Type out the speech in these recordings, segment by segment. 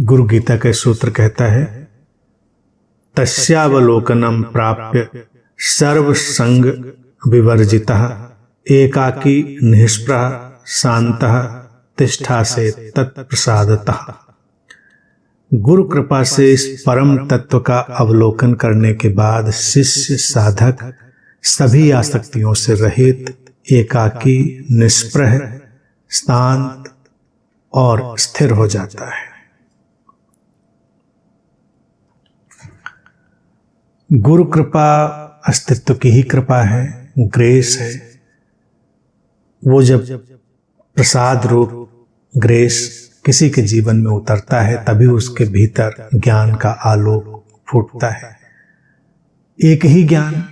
गुरु गीता का सूत्र कहता है, तस्यावलोकनम प्राप्य सर्वसंग विवर्जितः एकाकी निष्प्रह शांतः तिष्ठासे तत्प्रसादतः। गुरु कृपा से इस परम तत्व का अवलोकन करने के बाद शिष्य साधक सभी आसक्तियों से रहित, एकाकी, निष्प्रह, शांत और स्थिर हो जाता है। गुरु कृपा अस्तित्व की ही कृपा है, ग्रेस है। वो जब प्रसाद रूप ग्रेस किसी के जीवन में उतरता है तभी उसके भीतर ज्ञान का आलोक फूटता है। एक ही ज्ञान,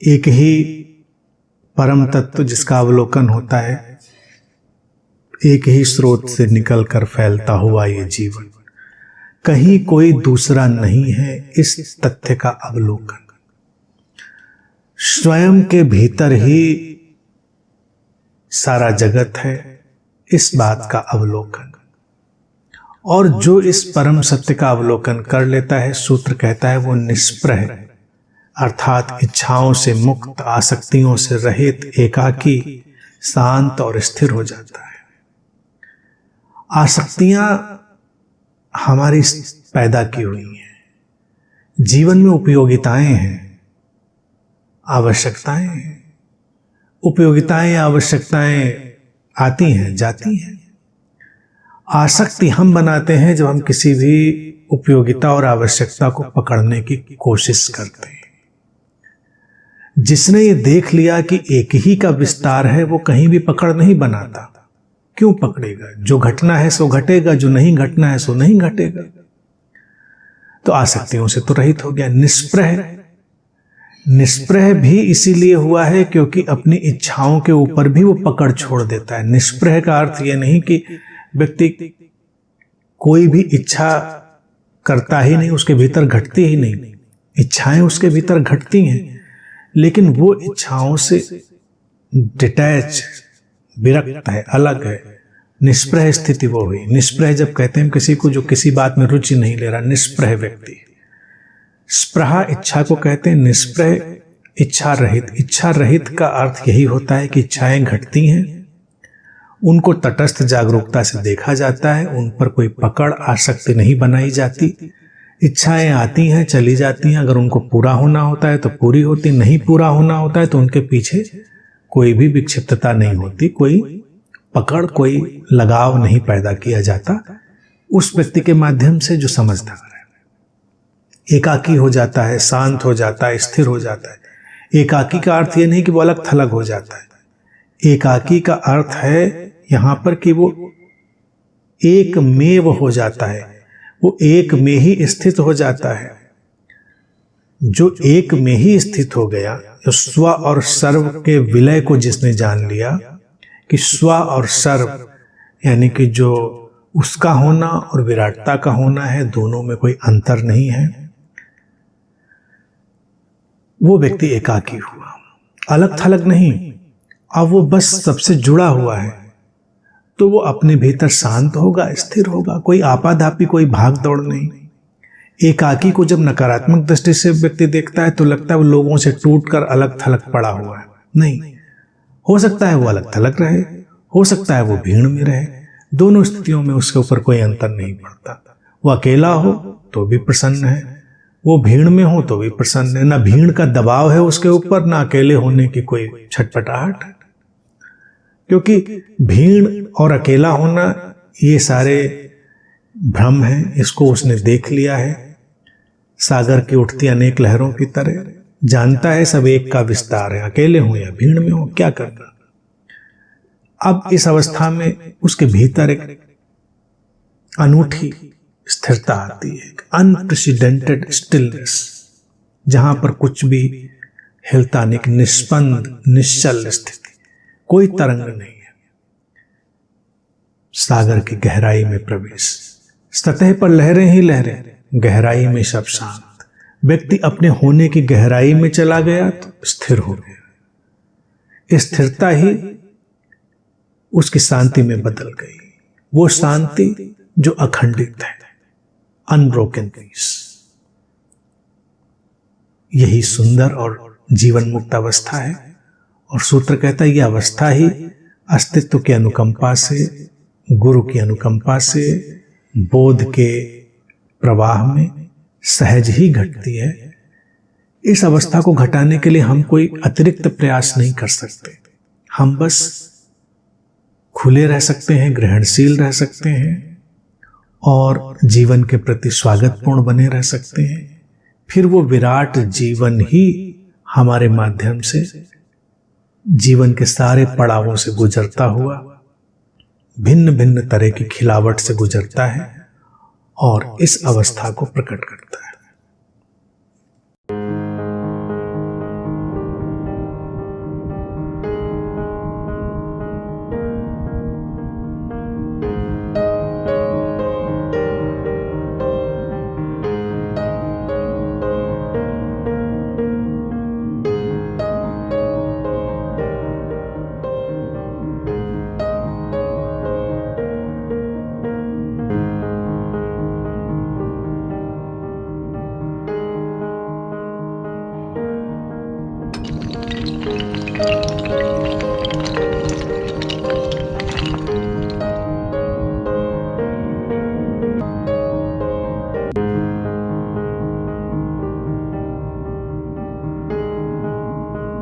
एक ही परम तत्व जिसका अवलोकन होता है, एक ही स्रोत से निकलकर फैलता हुआ ये जीवन, कहीं कोई दूसरा नहीं है। इस तथ्य का अवलोकन स्वयं के भीतर ही सारा जगत है, इस बात का अवलोकन। और जो इस परम सत्य का अवलोकन कर लेता है, सूत्र कहता है, वो निष्प्रह अर्थात इच्छाओं से मुक्त, आसक्तियों से रहित, एकाकी, शांत और स्थिर हो जाता है। आसक्तियां हमारी पैदा की हुई हैं, जीवन में उपयोगिताएं हैं, आवश्यकताएं हैं। उपयोगिताएं, आवश्यकताएं आती हैं, जाती हैं। आसक्ति हम बनाते हैं जब हम किसी भी उपयोगिता और आवश्यकता को पकड़ने की कोशिश करते हैं। जिसने ये देख लिया कि एक ही का विस्तार है, वो कहीं भी पकड़ नहीं बनाता। क्यों पकड़ेगा? जो घटना है सो घटेगा, जो नहीं घटना है सो नहीं घटेगा। तो आसक्तियों से तो रहित हो गया। निष्प्रह भी इसीलिए हुआ है क्योंकि अपनी इच्छाओं के ऊपर भी वो पकड़ छोड़ देता है। निष्प्रह का अर्थ यह नहीं कि व्यक्ति कोई भी इच्छा करता ही नहीं, उसके भीतर घटती ही नहीं। इच्छाएं उसके भीतर घटती हैं, लेकिन वो इच्छाओं से डिटैच, विरक्त है, अलग है। निष्प्रह स्थिति वो हुई। निष्प्रह जब कहते हैं किसी को जो किसी बात में रुचि नहीं ले रहा, निष्प्रह व्यक्ति। स्प्रहा इच्छा को कहते हैं, निष्प्रह इच्छा रहित। इच्छा रहित का अर्थ यही होता है कि इच्छाएं घटती हैं, उनको तटस्थ जागरूकता से देखा जाता है, उन पर कोई पकड़, आसक्ति नहीं बनाई जाती। इच्छाएं आती हैं, चली जाती हैं। अगर उनको पूरा होना होता है तो पूरी होती, नहीं पूरा होना होता है तो उनके पीछे कोई भी विक्षिप्तता नहीं होती, कोई पकड़, कोई लगाव नहीं पैदा किया जाता। उस व्यक्ति के माध्यम से जो समझदार है, एकाकी हो जाता है, शांत हो जाता है, स्थिर हो जाता है। एकाकी का अर्थ ये नहीं कि वो अलग थलग हो जाता है। एकाकी का अर्थ है यहां पर कि वो एक मेव हो जाता है, वो एक में ही स्थित हो जाता है। जो एक में ही स्थित हो गया, जो स्व और सर्व के विलय को जिसने जान लिया कि स्व और सर्व यानी कि जो उसका होना और विराटता का होना है, दोनों में कोई अंतर नहीं है, वो व्यक्ति एकाकी हुआ, अलग थलग नहीं। अब वो बस सबसे जुड़ा हुआ है, तो वो अपने भीतर शांत होगा, स्थिर होगा। कोई आपाधापी, कोई भाग दौड़ नहीं। एकाकी को जब नकारात्मक दृष्टि से व्यक्ति देखता है तो लगता है वो लोगों से टूटकर अलग थलग पड़ा हुआ है। नहीं, हो सकता है वो अलग थलग रहे, हो सकता है वो भीड़ में रहे। दोनों स्थितियों में उसके ऊपर कोई अंतर नहीं पड़ता। वो अकेला हो तो भी प्रसन्न है, वो भीड़ में हो तो भी प्रसन्न है। ना भीड़ का दबाव है उसके ऊपर, ना अकेले होने की कोई छटपटाहट है। क्योंकि भीड़ और अकेला होना ये सारे भ्रम हैं, इसको उसने देख लिया है। सागर की उठती अनेक लहरों की तरह जानता है सब एक का विस्तार है। अकेले हो या भीड़ में हो, क्या करना। अब इस अवस्था में उसके भीतर एक अनूठी स्थिरता आती है, अनप्रेसिडेंटेड स्टिलनेस, जहां पर कुछ भी हिलता नहीं, निष्पंद, निश्चल स्थिति, कोई तरंग नहीं है। सागर की गहराई में प्रवेश। सतह पर लहरें ही लहरें, गहराई में सब शांत। व्यक्ति अपने होने की गहराई में चला गया तो स्थिर हो गया। स्थिरता ही उसकी शांति में बदल गई, वो शांति जो अखंडित है। Unbroken peace. यही सुंदर और जीवन मुक्त अवस्था है। और सूत्र कहता है यह अवस्था ही अस्तित्व की अनुकंपा से, गुरु की अनुकंपा से, बोध के प्रवाह में सहज ही घटती है। इस अवस्था को घटाने के लिए हम कोई अतिरिक्त प्रयास नहीं कर सकते। हम बस खुले रह सकते हैं, ग्रहणशील रह सकते हैं और जीवन के प्रति स्वागतपूर्ण बने रह सकते हैं। फिर वो विराट जीवन ही हमारे माध्यम से जीवन के सारे पड़ावों से गुजरता हुआ भिन्न भिन्न तरह की खिलावट से गुजरता है और इस अवस्था को प्रकट करता है।